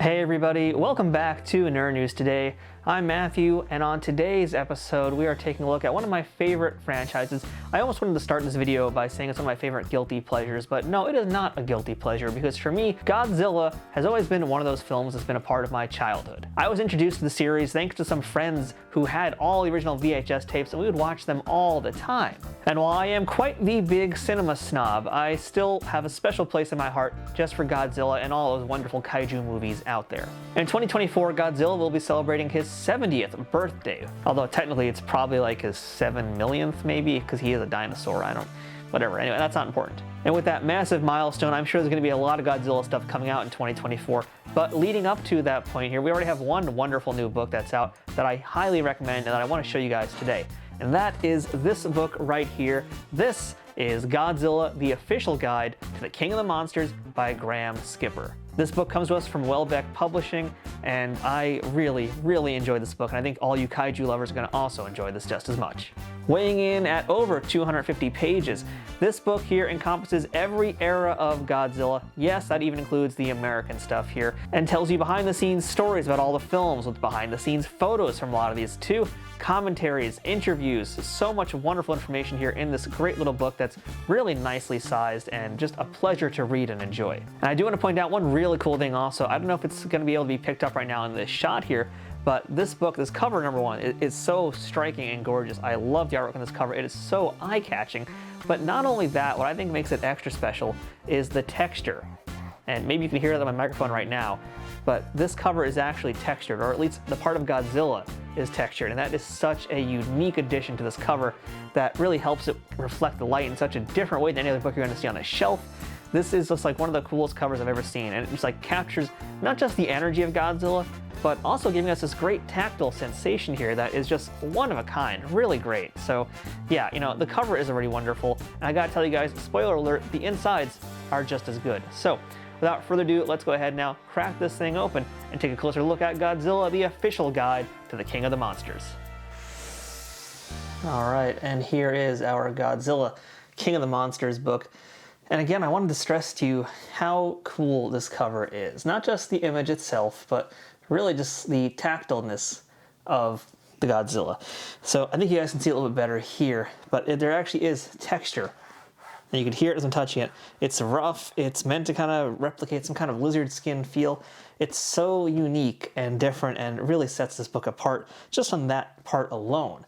Hey everybody, welcome back to Nerd News Today. I'm Matthew, and on today's episode we are taking a look at one of my favorite franchises. I almost wanted to start this video by saying it's one of my favorite guilty pleasures, but no, it is not a guilty pleasure because for me, Godzilla has always been one of those films that's been a part of my childhood. I was introduced to the series thanks to some friends who had all the original VHS tapes and we would watch them all the time. And while I am quite the big cinema snob, I still have a special place in my heart just for Godzilla and all those wonderful kaiju movies out there. In 2024, Godzilla will be celebrating his 70th birthday, although technically it's probably like his 7 millionth maybe, because he is a dinosaur, whatever, anyway, that's not important. And with that massive milestone, I'm sure there's going to be a lot of Godzilla stuff coming out in 2024, but leading up to that point here, we already have one wonderful new book that's out that I highly recommend and that I want to show you guys today. And that is this book right here. This is Godzilla, the Official Guide to the King of the Monsters by Graham Skipper. This book comes to us from Welbeck Publishing, and I really, really enjoyed this book, and I think all you kaiju lovers are going to also enjoy this just as much. Weighing in at over 250 pages, this book here encompasses every era of Godzilla. Yes, that even includes the American stuff here, and tells you behind-the-scenes stories about all the films with behind-the-scenes photos from a lot of these too, commentaries, interviews, so much wonderful information here in this great little book that's really nicely sized and just a pleasure to read and enjoy. And I do want to point out one really cool thing also. I don't know if it's going to be able to be picked up right now in this shot here, but this book, this cover number one, is so striking and gorgeous. I love the artwork on this cover. It is so eye-catching. But not only that, what I think makes it extra special is the texture. And maybe you can hear it on my microphone right now, but this cover is actually textured, or at least the part of Godzilla is textured, and that is such a unique addition to this cover that really helps it reflect the light in such a different way than any other book you're going to see on the shelf. This is just like one of the coolest covers I've ever seen, and it just like captures not just the energy of Godzilla, but also giving us this great tactile sensation here that is just one of a kind, really great. So yeah, you know, the cover is already wonderful, and I gotta tell you guys, spoiler alert, the insides are just as good. So without further ado, let's go ahead now, crack this thing open, and take a closer look at Godzilla, the Official Guide to the King of the Monsters. Alright, and here is our Godzilla, King of the Monsters book. And again, I wanted to stress to you how cool this cover is. Not just the image itself, but really just the tactileness of the Godzilla. So I think you guys can see it a little bit better here, but there actually is texture. And you can hear it as I'm touching it. It's rough, it's meant to kind of replicate some kind of lizard skin feel. It's so unique and different and really sets this book apart just on that part alone.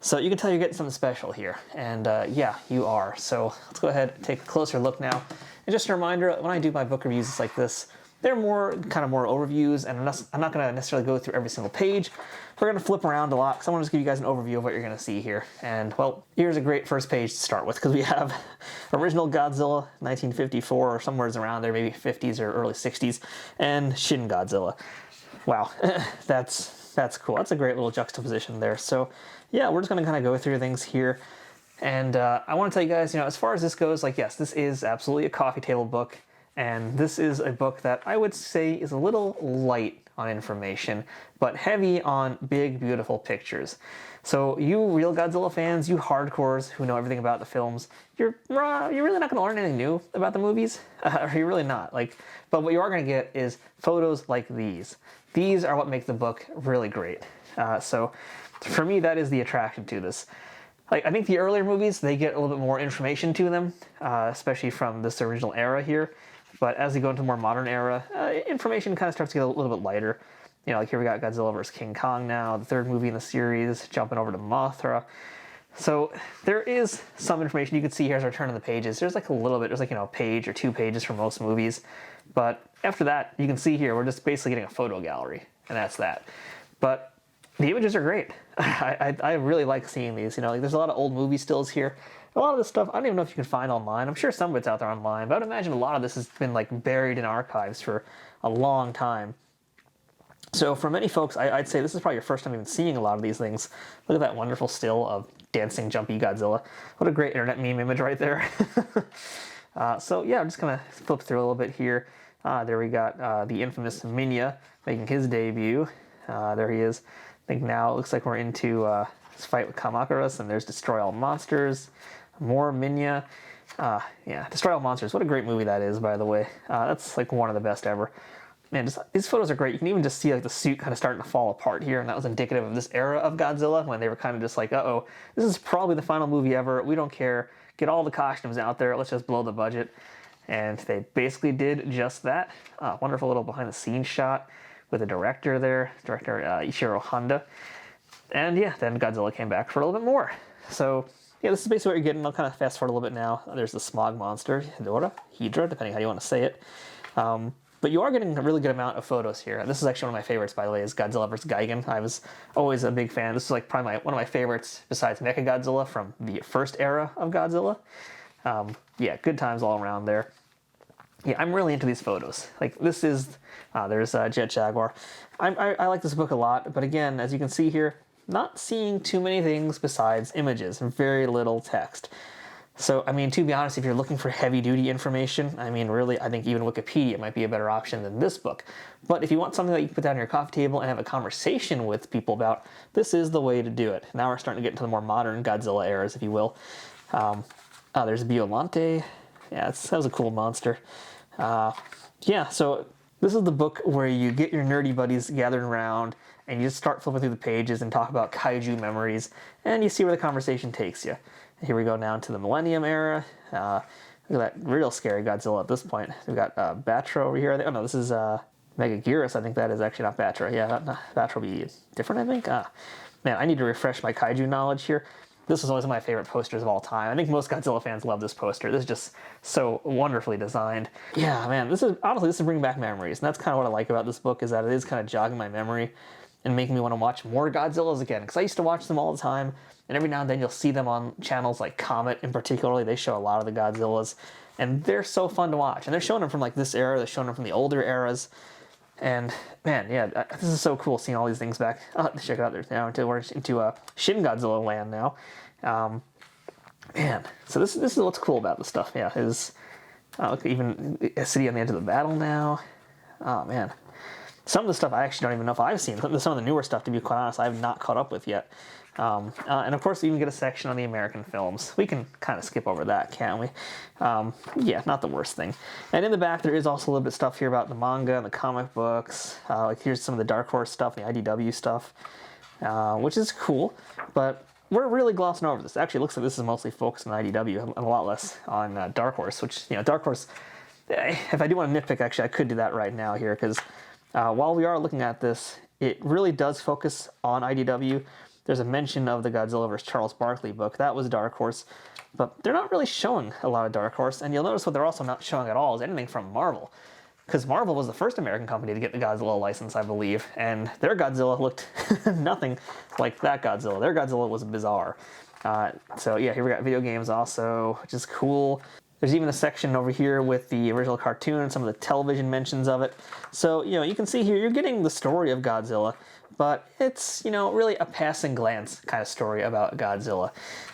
So you can tell you're getting something special here, and yeah, you are. So let's go ahead and take a closer look now. And just a reminder, when I do my book reviews like this, they're more overviews, and I'm not going to necessarily go through every single page. We're going to flip around a lot, because I want to just give you guys an overview of what you're going to see here. And, well, here's a great first page to start with, because we have original Godzilla, 1954, or somewhere around there, maybe 50s or early 60s, and Shin Godzilla. Wow, that's cool. That's a great little juxtaposition there. So, yeah, we're just going to kind of go through things here. And I want to tell you guys, you know, as far as this goes, like, yes, this is absolutely a coffee table book. And this is a book that I would say is a little light on information, but heavy on big, beautiful pictures. So you real Godzilla fans, you hardcores who know everything about the films, you're really not going to learn anything new about the movies. Or you're really not. But what you are going to get is photos like these. These are what make the book really great. So for me, that is the attraction to this. I think the earlier movies, they get a little bit more information to them, especially from this original era here. But as we go into a more modern era, information kind of starts to get a little bit lighter. You know, like here we got Godzilla vs. King Kong now, the third movie in the series, jumping over to Mothra. So there is some information. You can see here as I turn to the pages, there's like a little bit, there's like, you know, a page or 2 pages for most movies. But after that, you can see here, we're just basically getting a photo gallery, and that's that. But the images are great. I really like seeing these. You know, like there's a lot of old movie stills here. A lot of this stuff, I don't even know if you can find online. I'm sure some of it's out there online, but I would imagine a lot of this has been like buried in archives for a long time. So for many folks, I'd say this is probably your first time even seeing a lot of these things. Look at that wonderful still of dancing, jumpy Godzilla. What a great internet meme image right there. So yeah, I'm just going to flip through a little bit here. There we got the infamous Minya making his debut. There he is. I think now it looks like we're into this fight with Kamakuras, and there's Destroy All Monsters. More Minya. Yeah, Destroy All Monsters. What a great movie that is, by the way. That's like one of the best ever. man, these photos are great. You can even just see like the suit kind of starting to fall apart here, and that was indicative of this era of Godzilla when they were kind of just like, uh-oh, this is probably the final movie ever. We don't care. Get all the costumes out there. Let's just blow the budget. And they basically did just that. Wonderful little behind-the-scenes shot with the director there, director Ishiro Honda. And yeah, then Godzilla came back for a little bit more. So yeah, this is basically what you're getting. I'll kind of fast forward a little bit now. There's the smog monster, Hydra, depending how you want to say it. But you are getting a really good amount of photos here. This is actually one of my favorites, by the way, is Godzilla vs. Gigan. I was always a big fan. This is like probably one of my favorites besides Mechagodzilla from the first era of Godzilla. Yeah, good times all around there. Yeah, I'm really into these photos. Like this is, there's Jet Jaguar. I like this book a lot, but again, as you can see here, not seeing too many things besides images and very little text. So, I mean, to be honest, if you're looking for heavy-duty information, I mean, really, I think even Wikipedia might be a better option than this book. But if you want something that you can put down on your coffee table and have a conversation with people about, this is the way to do it. Now we're starting to get into the more modern Godzilla eras, if you will. There's Biolante. Yeah, that was a cool monster. Yeah, so this is the book where you get your nerdy buddies gathered around and you just start flipping through the pages and talk about kaiju memories, and you see where the conversation takes you. Here we go now to the Millennium era. Look at that real scary Godzilla at this point. We've got Batra over here. Oh no, this is Megaguirus. I think that is actually not Batra. Yeah, Batra will be different, I think. Man, I need to refresh my kaiju knowledge here. This was always one of my favorite posters of all time. I think most Godzilla fans love this poster. This is just so wonderfully designed. Yeah, man, this is bringing back memories. And that's kind of what I like about this book, is that it is kind of jogging my memory and making me want to watch more Godzillas again. Because I used to watch them all the time, and every now and then you'll see them on channels like Comet in particular. They show a lot of the Godzillas, and they're so fun to watch. And they're showing them from like this era, they're showing them from the older eras. And man, yeah, this is so cool seeing all these things back. I'll have to check it out there now. We're into Shin Godzilla land now. Man, so this is what's cool about this stuff. Yeah, is look, even a city on the edge of the battle now. Oh man, some of the stuff I actually don't even know if I've seen. Some of the newer stuff, to be quite honest, I have not caught up with yet. And of course, we even get a section on the American films. We can kind of skip over that, can't we? Yeah, not the worst thing. And in the back, there is also a little bit of stuff here about the manga and the comic books. Like here's some of the Dark Horse stuff, the IDW stuff, which is cool. But we're really glossing over this. Actually, it looks like this is mostly focused on IDW and a lot less on Dark Horse, which, Dark Horse, if I do want to nitpick, actually, I could do that right now here, because while we are looking at this, it really does focus on IDW. There's a mention of the Godzilla vs. Charles Barkley book. That was Dark Horse, but they're not really showing a lot of Dark Horse, and you'll notice what they're also not showing at all is anything from Marvel, because Marvel was the first American company to get the Godzilla license, I believe, and their Godzilla looked nothing like that Godzilla. Their Godzilla was bizarre. So yeah, here we got video games also, which is cool. There's even a section over here with the original cartoon and some of the television mentions of it. So, you can see here, you're getting the story of Godzilla, but it's, really a passing glance kind of story about Godzilla.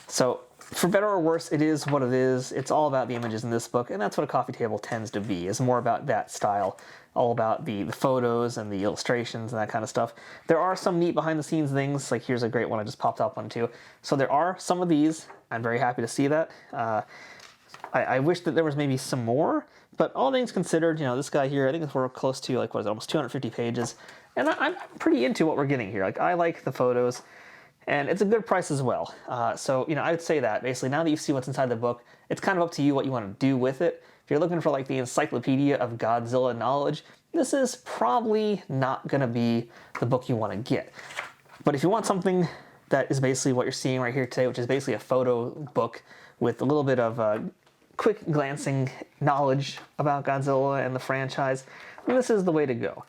So, for better or worse, it is what it is. It's all about the images in this book, and that's what a coffee table tends to be. It's more about that style, all about the photos and the illustrations and that kind of stuff. There are some neat behind-the-scenes things, like here's a great one I just popped up on too. So there are some of these. I'm very happy to see that. I wish that there was maybe some more, but all things considered, this guy here, I think we're close to, almost 250 pages, and I'm pretty into what we're getting here. I like the photos, and it's a good price as well. So, I would say that, basically, now that you see what's inside the book, it's kind of up to you what you want to do with it. If you're looking for, the encyclopedia of Godzilla knowledge, this is probably not going to be the book you want to get. But if you want something that is basically what you're seeing right here today, which is basically a photo book with a little bit of quick glancing knowledge about Godzilla and the franchise, this is the way to go.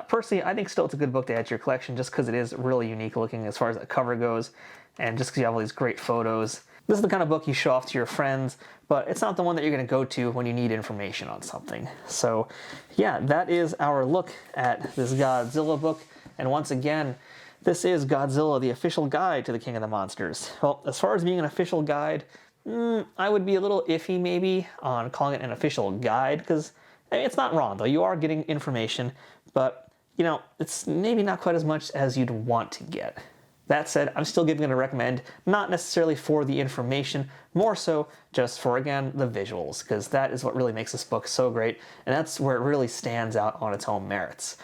Personally, I think still it's a good book to add to your collection just because it is really unique looking as far as the cover goes, and just because you have all these great photos. This is the kind of book you show off to your friends, but it's not the one that you're going to go to when you need information on something. So yeah, that is our look at this Godzilla book, and once again, this is Godzilla, the official guide to the King of the Monsters. Well, as far as being an official guide, I would be a little iffy maybe on calling it an official guide, because it's not wrong though. You are getting information, but it's maybe not quite as much as you'd want to get. That said, I'm still going to recommend, not necessarily for the information, more so just for, again, the visuals, because that is what really makes this book so great, and that's where it really stands out on its own merits.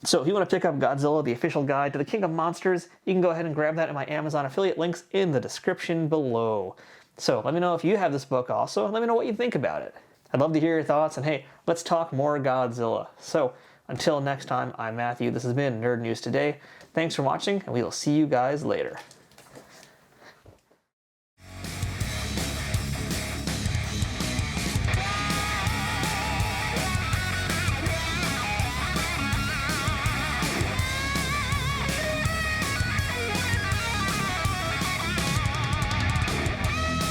So if you want to pick up Godzilla, the official guide to the King of Monsters, you can go ahead and grab that in my Amazon affiliate links in the description below. So let me know if you have this book also, and let me know what you think about it. I'd love to hear your thoughts, and hey, let's talk more Godzilla. So until next time, I'm Matthew. This has been Nerd News Today. Thanks for watching, and we will see you guys later.